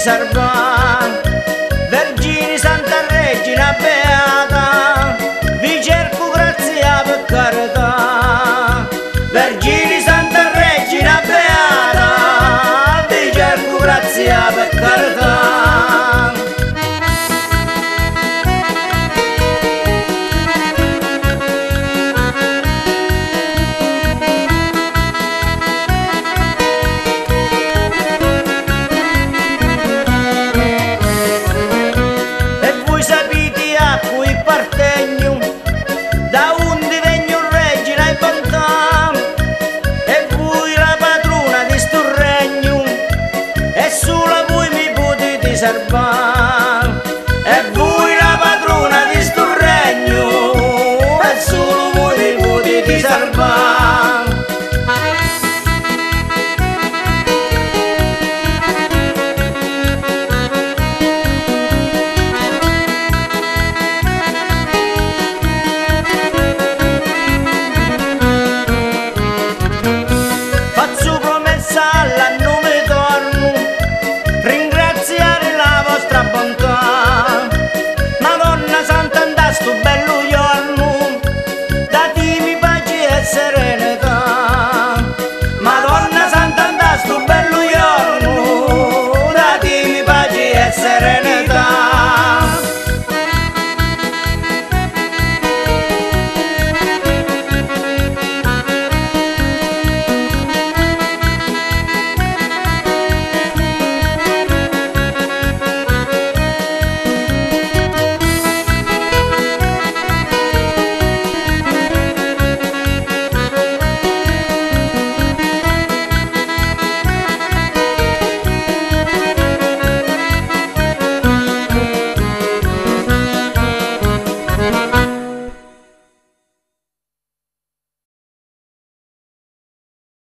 salvare. Vergine Santa Regina Beata, vi cerco grazia per carità. Vergine Santa Regina Beata, vi cerco grazia per carità. Da unde vengo regina e bontà, e voi la padrona di sto regno, e solo voi mi potete salvare.